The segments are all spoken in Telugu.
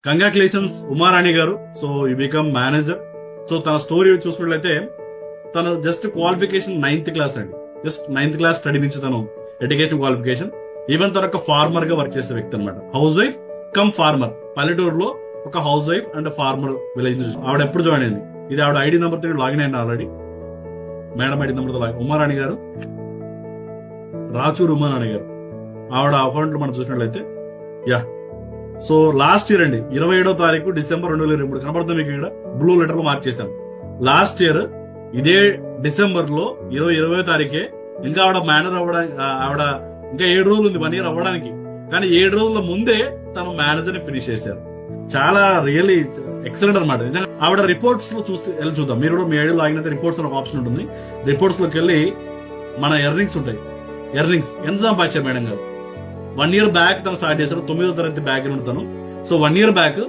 కంగ్రాచులేషన్స్ ఉమారాణి గారు. So you become manager. So తన స్టోరీ చూసుకున్నట్లయితే తను జస్ట్ క్వాలిఫికేషన్ 9th క్లాస్ అండి. జస్ట్ 9th క్లాస్ స్టడీ నుంచి తను ఎడ్యుకేషన్ క్వాలిఫికేషన్. ఈవెన్ తన ఒక ఫార్మర్ గా వర్క్ చేసే వ్యక్తి అనమాట. Housewife cum farmer. పల్లెటూరులో ఒక housewife and farmer village నుంచి ఆవిడ ఎప్పుడు జాయిన్ అయింది. ఇది ఆవిడ ఐడి నెంబర్ తో లాగిన్ అయింది ఆల్రెడీ. మేడం ఐడి నెంబర్ తో ఉమారాణి గారు, రాచూరు ఉమారాణి గారు. ఆవిడ అకౌంట్ లో మనం చూసినట్లయితే యా. సో లాస్ట్ ఇయర్ అండి 27వ తారీఖు డిసెంబర్ 2023 కనబడుతుంది మీకు ఇక్కడ బ్లూ లెటర్ లో మార్క్ చేశాను. లాస్ట్ ఇయర్ ఇదే డిసెంబర్ లో 20వ తారీఖే ఇంకా ఆవిడ మేనేజర్ అవ్వడానికి ఆవిడ ఇంకా 7 రోజులు ఉంది 1 ఇయర్ అవ్వడానికి. కానీ 7 రోజుల ముందే తను మేనేజర్ ని ఫినిష్ చేశారు. చాలా రియల్లీ ఎక్సలెంట్ అనమాట. నిజంగా ఆవిడ రిపోర్ట్స్ లో వెళ్ళి చూద్దాం. మీరు కూడా మీ ఐడియాలో ఆగినైతే రిపోర్ట్స్ ఒక ఆప్షన్ ఉంటుంది. రిపోర్ట్స్ లోకి వెళ్ళి మన ఎర్నింగ్స్ ఉంటాయి. ఎర్నింగ్స్ ఎంత సంపాదించారు మేడం గారు. 1 ఇయర్ బ్యాక్ తను స్టార్ట్ చేశారు. 9వ తరగతి బ్యాక్గ్రౌండ్ తను. సో 1 ఇయర్ బ్యాక్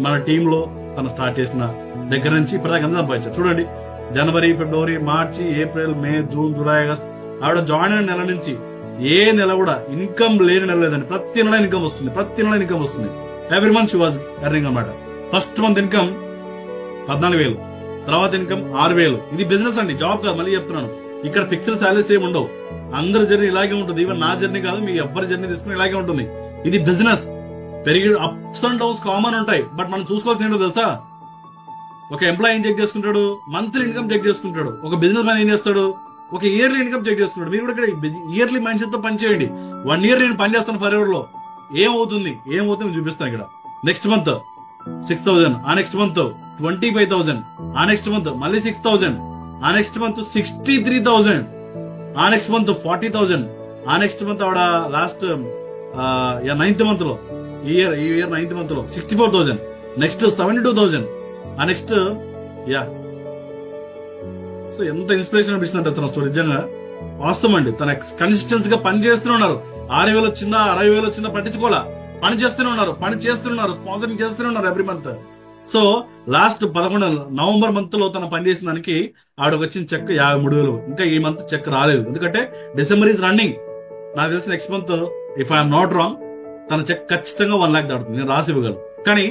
మన టీమ్ లో తను స్టార్ట్ చేసిన దగ్గర నుంచి ఇప్పటిదాకా ఎంత సంపాదించారు చూడండి. జనవరి, ఫిబ్రవరి, మార్చి, ఏప్రిల్, మే, జూన్, జూలై, ఆగస్ట్. ఆవిడ జాయిన్ అయిన నెల నుంచి ఏ నెల కూడా ఇన్కమ్ లేని నెల లేదండి. ప్రతి నెల ఇన్కమ్ వస్తుంది. ప్రతి నెల ఇన్కమ్ వస్తుంది. Every month she was earning అనమాట. ఫస్ట్ మంత్ ఇన్కమ్ 14,000, తర్వాత ఇన్కమ్ 6,000. ఇది బిజినెస్ అండి, జాబ్ కాదు. మళ్ళీ చెప్తున్నాను, ఇక్కడ ఫిక్స్డ్ సాలరీస్ ఏమి ఉండవు. అందరి జర్నీ ఇలాగే ఉంటుంది. ఈవెన్ నా జర్నీ కాదు, మీ ఎవరి జర్నీ తీసుకుని ఇలాగే ఉంటుంది. ఇది బిజినెస్. పెరిగి అప్స్ అండ్ డౌన్స్ కామన్ ఉంటాయి. బట్ మనం చూసుకోవాల్సింది ఏంటో తెలుసా? ఒక ఎంప్లాయీ ఏం చెక్ చేసుకుంటాడు? మంత్లీ ఇన్కమ్ చెక్ చేసుకుంటాడు. ఒక బిజినెస్ మ్యాన్ ఏం చేస్తాడు? ఒక ఇయర్లీ ఇన్కమ్ చెక్ చేసుకుంటాడు. మీరు కూడా ఇక్కడ ఇయర్లీ మైండ్ సెట్ తో పని చేయండి. 1 ఇయర్ నేను పని చేస్తాను ఫర్ ఎవర్ లో ఏమవుతుంది చూపిస్తాను ఇక్కడ. నెక్స్ట్ మంత్ 6,000, ఆ నెక్స్ట్ మంత్ 25,000, ఆ నెక్స్ట్ మంత్ మళ్ళీ 6,000, ఆ నెక్స్ట్ మంత్ 63,000, ఆ నెక్స్ట్ మంత్ 40,000, ఆ నెక్స్ట్ మంత్ ఆవిడ లాస్ట్ 9th మంత్ లో ఈ ఇయర్ 9th మంత్ లో 64,000, నెక్స్ట్ 72,000, ఆ నెక్స్ట్ సో ఎంత ఇన్స్పిరేషన్ అనిపిస్తుంది తన స్టోరీ. నిజంగా వాస్తవం అండి. తన కన్సిస్టెన్సీ గా పని చేస్తూనే ఉన్నారు. 6,000 వచ్చిందా 60,000 వచ్చిందా పట్టించుకోవాలా. పని చేస్తూనే ఉన్నారు. స్పాన్సరింగ్ చేస్తూనే ఉన్నారు every month. So last 11 November month లో తన పని చేసిన దానికి ఆవిడకి వచ్చిన చెక్ 53,000. ఇంకా ఈ మంత్ చెక్ రాలేదు, ఎందుకంటే డిసెంబర్ ఈజ్ రన్నింగ్. నాకు తెలిసి next month if I'm not wrong తన చెక్ ఖచ్చితంగా 1 lakh దాటుతుంది. నేను రాసి ఇవ్వగలను. కానీ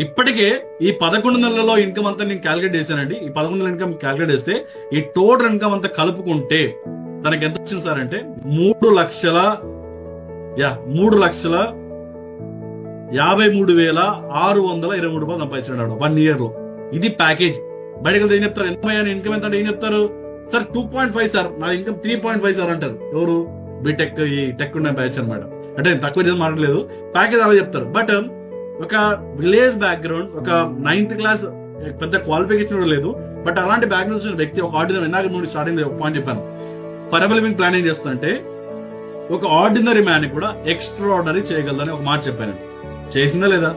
ఇప్పటికే ఈ 11 నెలల్లో ఇన్కమ్ అంతా నేను క్యాలిక్యులేట్ చేశానండి. ఈ 11 నెలల ఇన్కమ్ క్యాలిక్యులేట్ చేస్తే ఈ టోటల్ ఇన్కమ్ అంతా కలుపుకుంటే తనకి ఎంత వచ్చింది సార్ అంటే 3,53,623 రూపాయలు సంపాదించాడు 1 ఇయర్ లో. ఇది ప్యాకేజ్. బయటకు ఏం చెప్తారు? ఎంత ఇన్కమ్ ఎంత అంటే ఏం చెప్తారు? సార్ 2.5 సార్, నా ఇన్కమ్ 3.5 సార్ అంటారు. ఎవరు? బీటెక్ ఈ టెక్ ఉన్న బ్యాచ్ అనమాట. అంటే తక్కువ చేసి మాట్లాడలేదు, ప్యాకేజ్ అలా చెప్తారు. బట్ ఒక విలేజ్ బ్యాక్గ్రౌండ్, ఒక 9th క్లాస్, పెద్ద క్వాలిఫికేషన్ కూడా లేదు. బట్ అలాంటి బ్యాక్గ్రౌండ్ వచ్చిన వ్యక్తి ఒక ఆర్డినరీ, ఇందాక స్టార్టింగ్ ఒక పాయింట్ చెప్పాను, ఫరెవర్ లివింగ్ ప్లాన్ ఏం చేస్తుందంటే ఒక ఆర్డినరీ మ్యాన్ కూడా ఎక్స్ట్రా ఆర్డినరీ చేయగలదని ఒక మాట చెప్పాను. చేసిందా లేదా?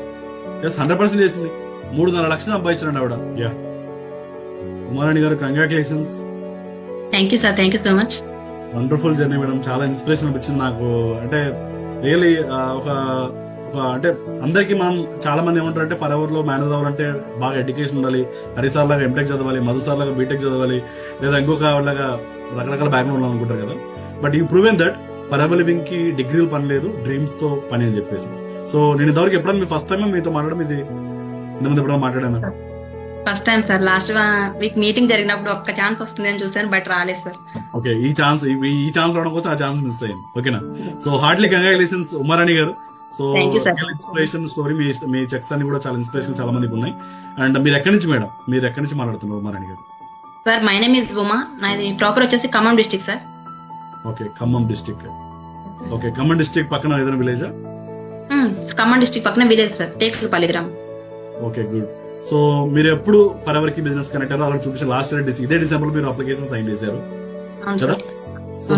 100% చేసింది. 3.5 లక్షలు సంపాదించారండి ఆవిడ. ఉమారాణి గారు, congratulations. Thank you sir, thank you so much. Wonderful journey madam. చాలా ఇన్స్పిరేషన్ అనిపించింది నాకు. అంటే రియల్లీ అంటే అందరికి మనం చాలా మంది ఏమంటారు అంటే ఫర్ ఎవర్ లో మేనేజ్ అవ్వాలంటే బాగా ఎడ్యుకేషన్ ఉండాలి, హరిసార్ లాగా ఎంటెక్ చదవాలి, మధుసార్ లాగా బీటెక్ చదవాలి, లేదా ఇంకొక లాగా రకరకాల బ్యాక్గ్రౌండ్ అనుకుంటారు కదా. But you proven that for ever living కి డిగ్రీలు పని లేదు, డ్రీమ్స్ తో పని అని చెప్పేసి. సో నేను ఇంతవరకు ఎప్పుడైనా మీ ఫస్ట్ టైం మీతో మాట్లాడడం, ఇది ఇంతకుముందు ఎప్పుడైనా మాట్లాడాను? First time sir. Last week meeting జరిగినప్పుడు ఒక్క ఛాన్స్ వస్తుంది అని చూసాను, బట్ రాలేదు సార్. ఓకే, ఈ ఛాన్స్ రావడం కోసం ఆ ఛాన్స్ మిస్ అయ్యింది. ఓకేనా? సో హార్ట్లీ కంగ్రాచులేషన్స్ ఉమారాణి గారు. సో ఇన్స్పిరేషన్ స్టోరీ, మీ చెక్స్ అన్ని కూడా చాలా ఇన్స్పిరేషన్ చాలా మందికి ఉన్నాయి. అండ్ మీరు ఎక్కడి నుంచి మేడం, మీరు ఎక్కడి నుంచి మాట్లాడుతున్నారు ఉమారాణి గారు? Sir my name is Uma. నాది ప్రాపర్ వచ్చేసి Khammam district sir. Okay, Khammam district. Okay, Khammam district పక్కన ఏదైనా విలేజా? ఖమ్మం డిస్ట్రిక్ట్ పక్కన విలేజ్ సార్, టేకులపల్లి గ్రామం. Okay, good. సో మీరు ఎప్పుడు ఫర్ ఎవర్ కి బిజినెస్ కనెక్ట్ అయ్యారో అలా చూపించారు. లాస్ట్ ఇయర్ ఇదే డిసెంబర్ మీరు అప్లికేషన్ సైన్ చేశారు కదా? సో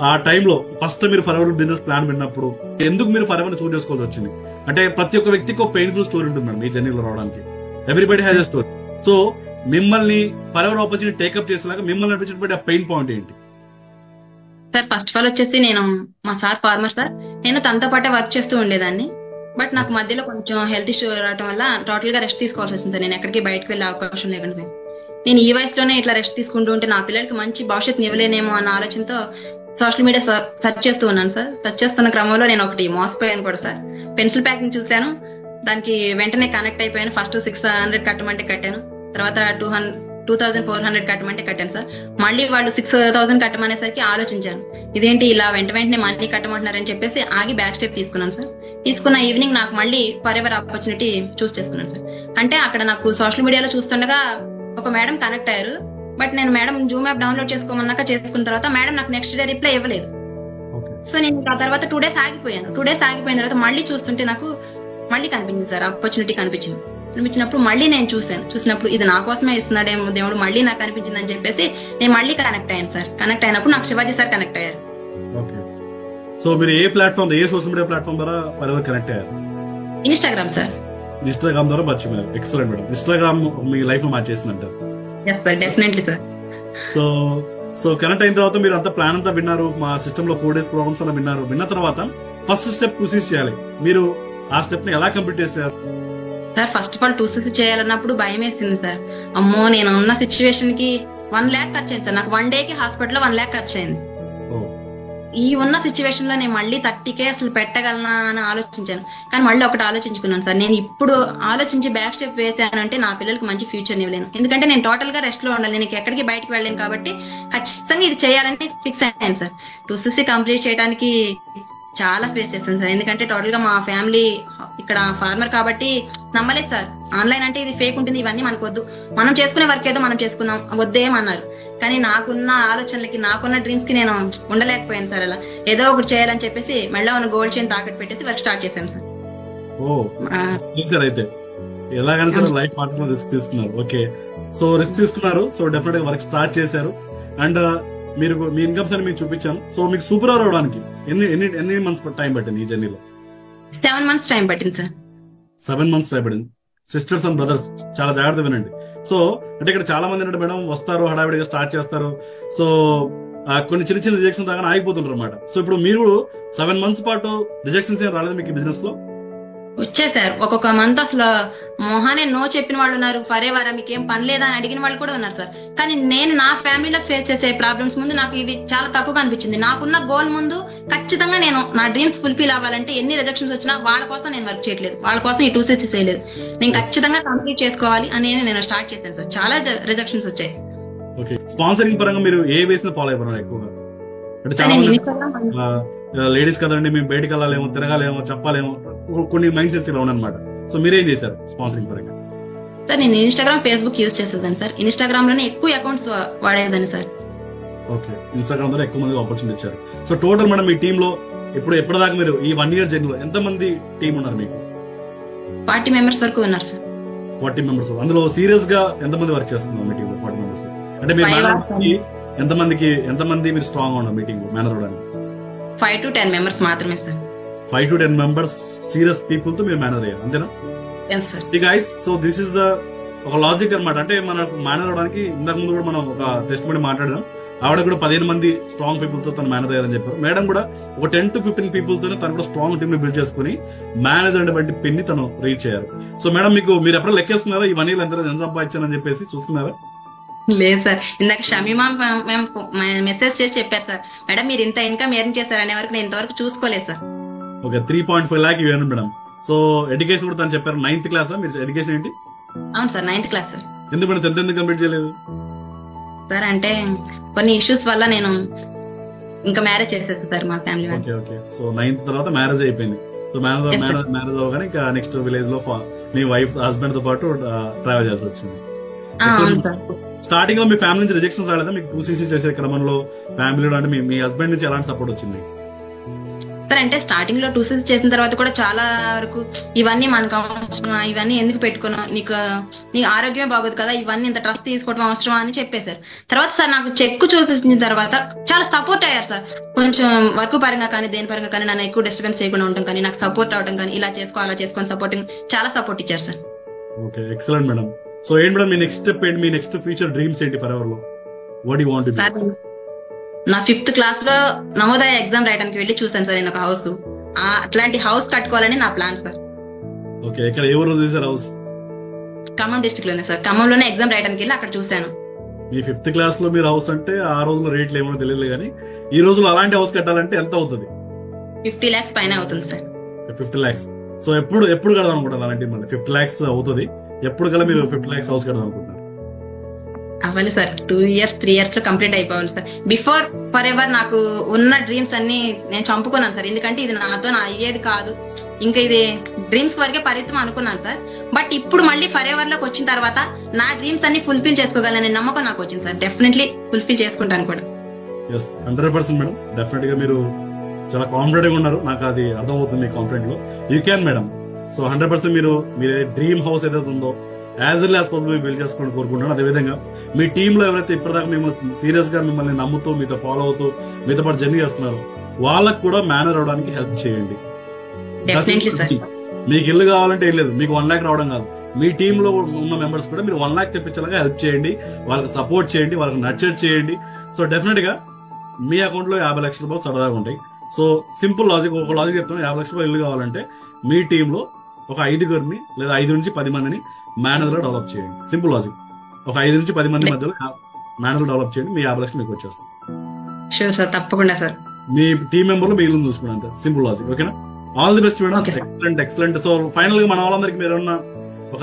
ఆ టైంలో ఫస్ట్ మీరు ఫర్ ఎవర్ బిజినెస్ ప్లాన్ విన్నప్పుడు ఎందుకు మీరు ఫర్ ఎవర్ చూస్ చేసుకోవాల్సి వచ్చింది? అంటే ప్రతి ఒక్క వ్యక్తికి ఒక పెయిన్ఫుల్ స్టోరీ ఉంటుంది మేడం మీ జర్నీలో రావడానికి. Everybody has a story. So మిమ్మల్ని ఫర్ ఎవర్ ఆపర్చునిటీ టేకప్ చేసేలాగా మిమ్మల్ని అనిపించినటువంటి ఆ పెయిన్ పాయింట్ ఏంటి సార్? ఫస్ట్ ఆఫ్ ఆల్ వచ్చేసి నేను, మా సార్ ఫార్మర్ సార్, నేను తనతో పాటే వర్క్ చేస్తూ ఉండేదాన్ని. బట్ నాకు మధ్యలో కొంచెం హెల్త్ ఇష్యూ రావడం వల్ల టోటల్ గా రెస్ట్ తీసుకోవాల్సి వచ్చింది. నేను ఎక్కడికి బయటకు వెళ్ళే అవకాశం లేకుండా నేను ఈ వయసులోనే ఇట్లా రెస్ట్ తీసుకుంటూ ఉంటే నా పిల్లలకి మంచి భవిష్యత్తు ఇవ్వలేనేమో అన్న ఆలోచనతో సోషల్ మీడియా సెర్చ్ చేస్తూ ఉన్నాను సార్. సెర్చ్ చేస్తున్న క్రమంలో నేను ఒకటి మోసపోయాను కూడా సార్. పెన్సిల్ ప్యాకింగ్ చూశాను, దానికి వెంటనే కనెక్ట్ అయిపోయాను. ఫస్ట్ 600 కట్టమంటే కట్టాను, తర్వాత 2400 కట్టమంటే కట్టాను సార్. మళ్ళీ వాళ్ళు 6000 కట్టమనేసరికి ఆలోచించాను, ఇదేంటి ఇలా వెంటనే మనీ కట్టమంటున్నారని చెప్పేసి ఆగి బ్యాక్ స్టెప్ తీసుకున్నాను సార్. తీసుకున్న ఈవినింగ్ నాకు మళ్ళీ ఫర్ ఎవర్ ఆపర్చునిటీ చూస్ చేసుకున్నాను సార్. అంటే అక్కడ నాకు సోషల్ మీడియాలో చూస్తుండగా ఒక మేడం కనెక్ట్ అయ్యారు. బట్ నేను మేడం జూమ్ యాప్ డౌన్లోడ్ చేసుకోమన్నాక చేసుకున్న తర్వాత మేడం నాకు నెక్స్ట్ డే రిప్లై ఇవ్వలేదు. సో నేను ఆ తర్వాత 2 days ఆగిపోయాను. 2 days ఆగిపోయిన తర్వాత మళ్ళీ చూస్తుంటే నాకు మళ్ళీ కనిపించింది సార్, ఆపర్చునిటీ కనిపించినప్పుడు మళ్ళీ నేను చూసినప్పుడు ఇది నా కోసమే ఇస్తున్నాడేమో దేవుడు మళ్ళీ నాకు కనిపించింది అని చెప్పేసి నేను మళ్ళీ కనెక్ట్ అయ్యాను సార్. కనెక్ట్ అయినప్పుడు నాకు శివాజీ సార్ కనెక్ట్ అయ్యారు. సో మీరు ఏ ప్లాట్ఫామ్, ఏ సోషల్ మీడియా ప్లాట్ఫామ్ ద్వారా ఫరెవర్ కనెక్ట్ అయ్యారు? Instagram sir. ఇన్స్టాగ్రామ్ ద్వారా మర్చిపోయారు. Excellent madam. ఇన్స్టాగ్రామ్ మీ లైఫ్ లో మార్చేసిందంటారు. Yes sir, definitely sir. So connect అయిన తర్వాత మీరు అంతా ప్లాన్ అంతా విన్నారు, మా సిస్టమ్ లో 4 days ప్రోగ్రామ్స్ అలా విన్నారు. విన్న తర్వాత ఫస్ట్ స్టెప్ ప్రొసీడ్ చేయాలి. మీరు ఆ స్టెప్ ని ఎలా కంప్లీట్ చేశారు సార్? ఫస్ట్ ఆఫ్ ఆల్ 260 చేయాలన్నప్పుడు భయం వేసింది సార్. అమ్మో, నేను ఉన్న సిచ్యువేషన్ కి 1 lakh ఖర్చు అయింది సార్. నాకు 1 day కి హాస్పిటల్లో 1 lakh ఖర్చు అయింది. ఈ ఉన్న సిచ్యువేషన్ లో నేను మళ్ళీ 30K అసలు పెట్టగలనా అని ఆలోచించాను. కానీ మళ్ళీ ఒకటి ఆలోచించుకున్నాను సార్, నేను ఇప్పుడు ఆలోచించి బ్యాక్ స్టెప్ వేసానంటే నా పిల్లలకి మంచి ఫ్యూచర్ ఇవ్వలేను. ఎందుకంటే నేను టోటల్ గా రెస్ట్ లో ఉండాలి, నేను ఎక్కడికి బయటకు వెళ్ళలేను. కాబట్టి ఖచ్చితంగా ఇది చేయాలని ఫిక్స్ అయ్యాను సార్. 260 కంప్లీట్ చేయడానికి చాలా ఫేస్ చేస్తాను సార్. ఎందుకంటే టోటల్ గా మా ఫ్యామిలీ ఇక్కడ ఫార్మర్ కాబట్టి నమ్మలేదు సార్. ఆన్లైన్ అంటే ఇది ఫేక్ ఉంటుంది, ఇవన్నీ మనకు వద్దు, మనం చేసుకునే వర్క్ ఏదో మనం చేసుకుందాం, వద్దేమన్నారు. కానీ నాకున్న ఆలోచనలకి, నాకున్న డ్రీమ్స్ కి నేను ఉండలేకపోయాను సార్. అలా ఏదో ఒకటి చేయాలని చెప్పేసి మళ్ళీ ఉన్న గోల్డ్ చైన్ తాకట్టు పెట్టేసి వర్క్ స్టార్ట్ చేశాను సార్. అయితే ఎలాగైనా సరే లైఫ్ పార్ట్నర్ రిస్క్ తీసుకున్నారు. ఓకే, సో రిస్క్ తీసుకున్నారు. సో డెఫినెట్ గా వర్క్ స్టార్ట్ చేశారు. అండ్ మీరు మీ ఇన్కమ్స్ అని మీకు చూపించాను. సో మీకు సూపర్ అవర్ అవడానికి ఎన్ని మంత్స్ టైం పట్టింది ఈ జర్నీలో? 7 months టైం పట్టింది సార్. 7 months టైం పట్టింది. సిస్టర్స్ అండ్ బ్రదర్స్ చాలా జాగ్రత్త వినండి. సో అంటే ఇక్కడ చాలా మంది ఏంటంటే మేడం వస్తారు, హడావిడిగా స్టార్ట్ చేస్తారు. సో కొన్ని చిన్న చిన్న రిజెక్షన్స్ రాగానే ఆగిపోతుంటారు అనమాట. సో ఇప్పుడు మీరు 7 months పాటు రిజెక్షన్స్ ఏం రాలేదు మీకు బిజినెస్ లో? వచ్చేసారు. ఒక్కొక్క మంత్ అసలు మొహానే నో చెప్పిన వాళ్ళు ఉన్నారు, పరేవారా మీకేం పని లేదా అని అడిగిన వాళ్ళు కూడా ఉన్నారు సార్. కానీ నేను నా ఫ్యామిలీలో ఫేస్ చేసే ప్రాబ్లమ్స్ ముందు నాకు ఇవి చాలా తక్కువగా అనిపించింది. నాకున్న గోల్ ముందు ఖచ్చితంగా నేను నా డ్రీమ్స్ ఫుల్ఫిల్ అవ్వాలంటే ఎన్ని రిజెక్షన్స్ వచ్చినా వాళ్ళ కోసం నేను వర్క్ చేయట్లేదు, వాళ్ళ కోసం ఈ 260 చేయలేదు, నేను ఖచ్చితంగా కంప్లీట్ చేసుకోవాలి అని నేను స్టార్ట్ చేశాను సార్. చాలా రిజెక్షన్స్ వచ్చాయి. స్పాన్సరింగ్ పరంగా మీరు ఏ వేసిన ఫాలో అయిపోయినారు ఎక్కువగా? అంటే చాలా లేడీస్ కదండి, మేము బయటకు వెళ్ళాలేమో, తిరగాలేమో, చెప్పాలేమో, కొన్ని మైండ్ సెట్స్ ఇలా ఉన్నాయన్నమాట. సో మీరేం చేశారు స్పాన్సరింగ్ పరంగా? సార్ నేను ఇన్స్టాగ్రామ్, ఫేస్బుక్ యూజ్ చేసేదాన్ని సార్. ఇన్స్టాగ్రామ్ లోనే ఎక్కువ అకౌంట్స్ వాడేదాన్ని సార్. ఓకే, ఇన్స్టాగ్రామ్ ద్వారా ఎక్కువ మంది ఆపర్చునిటీ ఇచ్చారు. సో టోటల్ మేడం మీ టీమ్ లో ఎప్పటిదాకా మీరు ఈ 1 year జర్నీలో ఎంత మంది టీం ఉన్నారు మీకు? 40 members వరకు ఉన్నారు సార్. 40 members. అందులో సీరియస్ గా ఎంత మంది వర్క్ చేస్తున్నారు మీ టీమ్ లో? 40 members. అంటే మీరు ఎంతమంది మీరు స్ట్రాంగ్ ఉన్నారు మీ టీం మేనేజ్ అవడానికి? 5 to 10 members మాత్రమే sir. 5 to 10 members serious people తో మీరు మేనేజ్ అయ్యారు, అంతేనా? Guys, so this is the ఒక లాజిక్ అనమాట. అంటే మనకు మేనేజ్ అవడానికి ఇంతకు ముందు కూడా మనం ఒక టెస్ట్ పడి మాట్లాడదాం. ఆవిడ కూడా 15 మంది స్ట్రాంగ్ పీపుల్ తో తను మేనేజ్ అయ్యారని చెప్పారు. మేడం కూడా ఒక 10 to 15 పీపుల్ తోనే తను కూడా స్ట్రాంగ్ టీమ్ ని బిల్డ్ చేసుకుని మేనేజ్ అనేటువంటి పిన్ ని తను రీచ్ అయ్యారు. సో మేడం మీరు ఎప్పుడో లెక్కేస్తున్నారా ఈ 1 year ఎంత సంపాదించానని చెప్పేసి చూసుకున్నారా? లేదు సార్, ఇందాక షమీమా మేము మెసేజ్ చేసి చెప్పారు సార్, మేడం మీరు ఇంత ఇన్కమ్ ఎర్న్ చేశారు అనే వరకు నేను ఇంతవరకు చూసుకోలేదు సార్. ఓకే, 3.5 lakh ఇవ్వను మేడం. సో ఎడ్యుకేషన్ కూడా తను చెప్పారు 9th class. మీరు ఎడ్యుకేషన్ ఏంటి? అవును సార్, 9th class సార్. ఎందుకు మేడం 10th ఎందుకు కంప్లీట్ చేయలేదు సార్? అంటే కొన్ని ఇష్యూస్ వల్ల నేను ఇంకా మ్యారేజ్ చేసేస్తాను సార్ మా ఫ్యామిలీ. ఓకే, సో 9th తర్వాత మ్యారేజ్ అయిపోయింది. సో మ్యారేజ్ అవగానే ఇంకా నెక్స్ట్ విలేజ్ లో మీ వైఫ్ హస్బెండ్ తో పాటు ట్రావెల్ చేయాల్సి వచ్చింది. స్టార్టింగ్ లో మీ ఫ్యామిలీ నుంచి రిజెక్షన్స్ రాలేదా మీకు 260 చేసే క్రమంలో? ఫ్యామిలీలో అంటే మీ హస్బెండ్ నుంచి ఎలాంటి సపోర్ట్ వచ్చింది సార్? అంటే స్టార్టింగ్ లో 260 చేసిన తర్వాత కూడా చాలా వరకు ఇవన్నీ మనకు అవసరమా, ఇవన్నీ ఎందుకు పెట్టుకున్నావు, నీ ఆరోగ్యమే బాగోదు కదా, ఇవన్నీ ఇంత ట్రస్ట్ తీసుకోవడం అవసరమా అని చెప్పేశారు. తర్వాత సార్ నాకు చెక్ చూపించిన తర్వాత చాలా సపోర్ట్ అయ్యారు సార్. కొంచెం వర్క్ పరంగా కానీ దేని పరంగా కానీ నన్ను ఎక్కువ డిస్టర్బెన్స్ చేయకుండా ఉండడం కానీ, నాకు సపోర్ట్ అవడం కానీ, ఇలా చేసుకో అలా చేసుకొని సపోర్టింగ్ చాలా సపోర్ట్ ఇచ్చారు sir. Okay, excellent madam. So ఏంటి మేడం మీ నెక్స్ట్ స్టెప్ ఏంటి? మీ నెక్స్ట్ ఫ్యూచర్ డ్రీమ్స్ ఏంటి ఫర్ ఎవర్ లో? What you want to be? నా 5th class లో నవోదయ ఎగ్జామ్ రాయడానికి వెళ్ళి చూసాను సార్ నేను ఒక హౌస్. అట్లాంటి హౌస్ కట్టుకోవాలని నా ప్లాన్ సార్. ఓకే, ఇక్కడ ఏ ఊరు చూసారు హౌస్? ఖమ్మం డిస్ట్రిక్ట్ లోనే సార్. ఖమ్మంలోనే ఎగ్జామ్ రాయడానికి వెళ్ళి అక్కడ చూసాను. మీ 5th class లో మీరు హౌస్ అంటే ఆ రోజులో రేట్లు ఏమో తెలియదు కానీ ఈ రోజులో అలాంటి హౌస్ కట్టాలంటే ఎంత అవుతుంది? 50 lakhs పైన అవుతుంది సార్. 50 lakhs. సో ఎప్పుడు ఎప్పుడు కడదాం అనుకుంటారు అలాంటి మళ్ళీ 50 lakhs అవుతుంది, ఎప్పుడు కల్లా మీరు 50 lakhs హౌస్ కడదాం అనుకుంటున్నారు? అవ్వాలి సార్, 2 years 3 years లో కంప్లీట్ అయిపోవాలి సార్. బిఫోర్ ఫర్ ఎవర్ నాకు ఉన్న డ్రీమ్స్ అన్ని నేను చంపుకున్నాను సార్. ఎందుకంటే ఇది నాతో అయ్యేది కాదు, ఇంకా ఇది డ్రీమ్స్ వరకే పరిమితం అనుకున్నాను సార్. బట్ ఇప్పుడు మళ్ళీ ఫర్ ఎవర్ లోకి వచ్చిన తర్వాత నా డ్రీమ్స్ అన్ని ఫుల్ఫిల్ చేసుకోగలనే నమ్మకం నాకు వచ్చింది సార్. డెఫినెట్లీ ఫుల్ఫిల్ చేసుకుంటాను కూడా. Yes, 100% madam. డెఫినెట్ గా మీరు చాలా కాన్ఫిడెంట్ గా ఉన్నారు, నాకు అది అర్థమవుతుంది మీ కాన్ఫిడెంట్ లో. You can madam. సో 100% మీరు డ్రీమ్ హౌస్ ఏదైతే ఉందో as early as possible build చేసుకోండి కోరుకుంటున్నాను. అదేవిధంగా మీ టీంలో ఎవరైతే ఇప్పటిదాకా మిమ్మల్ని సీరియస్ గా మిమ్మల్ని నమ్ముతూ మీతో ఫాలో అవుతూ మీతో పాటు జర్నీ చేస్తున్నారో వాళ్ళకు కూడా మేనేజ్ అవడానికి హెల్ప్ చేయండి. Definitely sir. మీకు ఇల్లు కావాలంటే ఏం లేదు, మీకు 1 lakh రావడం కాదు, మీ టీమ్ లో ఉన్న మెంబర్స్ కూడా మీరు 1 lakh తెప్పించేలాగా హెల్ప్ చేయండి, వాళ్ళకి సపోర్ట్ చేయండి, వాళ్ళకి నర్చర్ చేయండి. సో డెఫినెట్ గా మీ అకౌంట్ లో 50 లక్షల రూపాయలు సరదాగా ఉంటాయి. సో సింపుల్ లాజిక్, ఒక లాజిక్ చెప్తాను. 50 లక్షల రూపాయలు ఇల్లు కావాలంటే మీ టీమ్ లో ఒక 5 లేదా 5 నుంచి 10 మందిని మేనేజర్ డెవలప్ చేయండి. Simple logic. ఒక 5 నుంచి 10 మంది మధ్యలో మేనేజర్ డెవలప్ చేయండి, మీ 50 లక్షలు మీకు వచ్చేస్తాయి. షూర్ సార్, తప్పకుండా సార్. మీ టీం మెంబర్లు మీ ఇల్లు చూసుకున్నాను. Simple logic. ఓకేనా? All the best madam. Excellent excellent. So final గా మన వాళ్ళందరికీ మీరు ఏమన్నా ఒక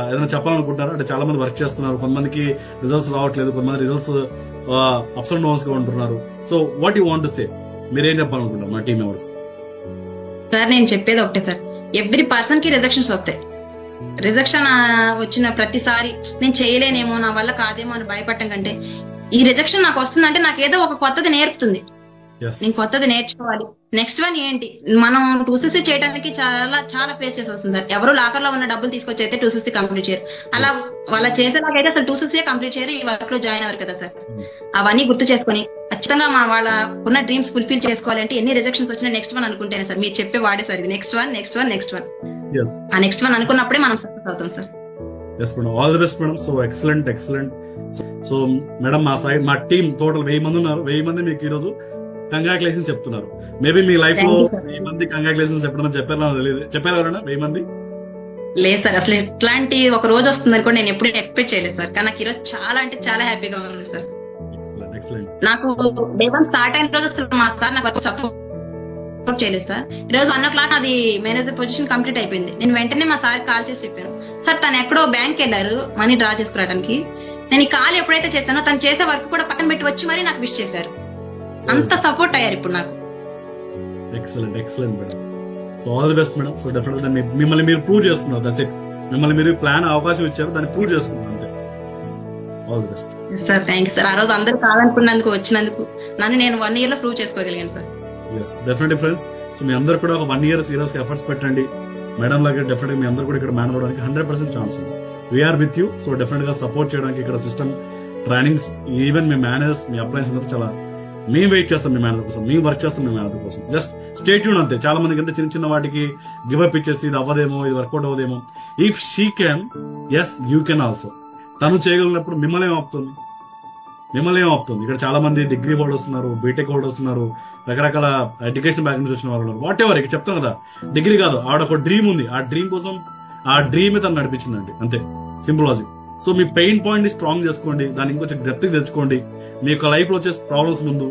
ఏదైనా చెప్పాలనుకుంటారా? అంటే చాలా మంది వర్క్ చేస్తున్నారు, కొంతమందికి రిజల్ట్స్ రావట్లేదు, కొంతమంది రిజల్ట్స్ అప్స్ అండ్ డౌన్స్ గా ఉంటున్నారు. So what you want to say, మీరేం చెప్పాలనుకుంటారు మా టీం మెంబర్స్? సార్ నేను చెప్పేది ఒకటే సార్, ఎవ్రీ పర్సన్ కి రిజెక్షన్స్ వస్తాయి. రిజెక్షన్ వచ్చిన ప్రతిసారి నేను చేయలేనేమో, నా వల్ల కాదేమో అని భయపడటం కంటే ఈ రిజెక్షన్ నాకు వస్తుందంటే నాకు ఏదో ఒక కొత్తది నేర్పుతుంది, నేను కొత్తది నేర్చుకోవాలి. నెక్స్ట్ వన్ ఏంటి, మనం 260 చేయడానికి చాలా చాలా ఫేస్ చేసి వస్తుంది సార్. ఎవరు లాకర్ లో ఉన్న డబ్బులు తీసుకొచ్చి అయితే 260 కంప్లీట్ చేయరు. అలా వాళ్ళ చేసేలాగైతే అసలు 260 కంప్లీట్ చేయరు, ఈ వర్క్ లో జాయిన్ అవ్వరు కదా సార్. అవన్నీ గుర్తు చేసుకుని ఖచ్చితంగా వాళ్ళ ఉన్న డ్రీమ్స్ ఫుల్ఫిల్ చేసుకోవాలంటే ఎన్ని రిజెక్షన్స్ వచ్చినా నెక్స్ట్ వన్ అనుకుంటేనే సార్. మీరు చెప్పే వాడే సార్ ఇది, next one next one next one. ఆ నెక్స్ట్ వన్ అనుకున్నప్పుడే మనం సక్సెస్ అవుతాం sir. Yes madam, all the best madam. So excellent excellent. So madam మా సైడ్ మా టీం టోటల్ 1000 మంది ఉన్నారు. 1000 మంది మీకు ఈ రోజు కంగ్రాచులేషన్స్ చెప్తున్నారు. మేబీ మీ లైఫ్ లో 1000 మంది కంగ్రాచులేషన్స్ చెప్పడం చెప్పారో తెలియదు. చెప్పారు ఎవరైనా 1000 మంది? లేదు సార్, అసలు ఇట్లాంటి ఒక రోజు వస్తుందని కూడా నేను ఎప్పుడు ఎక్స్పెక్ట్ చేయలేదు సార్. కానీ నాకు ఈ రోజు చాలా అంటే చాలా హ్యాపీగా ఉంది సార్. నాకు డే 1 స్టార్ట్ అయిన రోజు అసలు మా సార్ నాకు సపోర్ట్ చేయలేదు సార్. ఈ రోజు 1 o'clock అది మేనేజర్ పొజిషన్ కంప్లీట్ అయిపోయింది. నేను వెంటనే మా సార్ కాల్ చేసి చెప్పాను, సార్ తను ఎక్కడో బ్యాంక్ వెళ్ళారు మనీ డ్రా చేసుకురావడానికి, నేను ఈ కాల్ ఎప్పుడైతే చేస్తానో తను చేసే వర్క్ కూడా పక్కన పెట్టి వచ్చి మరి నాకు విష్ చేశారు. అంత సపోర్ట్ అయ్యారు ఇప్పుడు నాకు. Excellent excellent madam. So all the best madam. So definite గా మిమ్మల్ని మీరు ప్రూవ్ చేస్తున్నారు. That's it. మిమ్మల్ని మీరు ప్లాన్ అవకాశం ఇచ్చారు, దాన్ని ప్రూవ్ చేస్తున్నారు అంతే. All the best sir. Thank you sir. ఆ రోజు అందరూ కావాలనుకున్నందుకు వచ్చినందుకు నన్ను నేను 1 year లో ప్రూవ్ చేసుకోగలిగాను సార్. Yes definitely friends. సో మీ అందరూ కూడా ఒక 1 year సీరియస్ గా ఎఫర్ట్స్ పెట్టండి. మేడం లాగా డెఫినెట్ గా మీ అందరూ కూడా ఇక్కడ మ్యాన్ అవడానికి 100% ఛాన్స్ ఉంది. We are with you. So definite గా సపోర్ట్ చేయడానికి ఇక్కడ సిస్టమ్ ట్రైనింగ్స్, ఈవెన్ మీ మేనేజర్స్, మీ అప్లయన్స్ అందరూ చాలా మేము వెయిట్ చేస్తాం మీ మేనేజర్ కోసం, మేము వర్క్ చేస్తాం మీ మేనేజర్ కోసం. జస్ట్ స్టే ట్యూన్ అంతే. చాలా మందికి అంటే చిన్న చిన్న వాటికి గివ్ అప్ ఇచ్చేసి ఇది అవ్వదేమో, ఇది వర్కౌట్ అవ్వదేమో. If she can, yes you can also. తను చేయగలిగినప్పుడు మిమ్మల్ని ఏమవుతుంది? మిమ్మల్ని ఏమవుతుంది? ఇక్కడ చాలా మంది డిగ్రీ హోల్డర్స్ ఉన్నారు, బీటెక్ హోల్డర్స్ ఉన్నారు, రకరకాల ఎడ్యుకేషన్ బ్యాక్ నుంచి వచ్చిన వాళ్ళు ఉన్నారు. Whatever. ఇక్కడ చెప్తాను కదా, డిగ్రీ కాదు, ఆవిడ ఒక డ్రీమ్ ఉంది, ఆ డ్రీమ్ కోసం ఆ డ్రీమ్ తను నడిపించిందండి అంతే. Simple logic. సో మీ పెయిన్ పాయింట్ ని స్ట్రాంగ్ చేసుకోండి, దాన్ని ఇంకొంచెం డెప్త్ తెచ్చుకోండి. మీ యొక్క లైఫ్ లో వచ్చే ప్రాబ్లమ్స్ ముందు,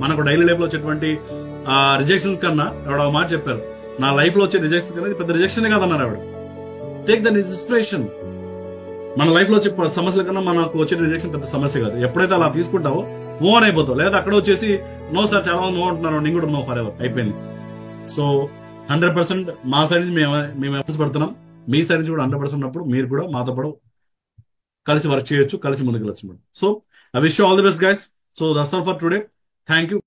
మనకు డైలీ లైఫ్ లో వచ్చేటువంటి రిజెక్షన్స్ కన్నా ఆవిడ మాట చెప్పారు, నా లైఫ్ లో వచ్చే రిజెక్షన్స్ కన్నా పెద్ద రిజెక్షన్ కాదన్నారు ఆవిడ. Take that inspiration. మన లైఫ్ లో వచ్చే సమస్యల కన్నా మనకు వచ్చే రిజెక్షన్ పెద్ద సమస్య కాదు. ఎప్పుడైతే అలా తీసుకుంటావో మూవ్ ఆన్ అయిపోతావు. లేదా అక్కడ వచ్చేసి నో సార్ చాలా మంది నో అంటున్నారు, నేను కూడా నో ఫర్ ఎవర్ అయిపోయింది. సో 100% మా సైడ్ నుంచి మేము ఎఫర్ట్స్ పెడుతున్నాం. మీ సైడ్ నుంచి కూడా 100% ఉన్నప్పుడు మీరు కూడా మాతో పాటు కలిసి వర్క్ చేయొచ్చు, కలిసి ముందుకు వెళ్ళొచ్చు. So I wish you all the best guys. So that's all for today. Thank you.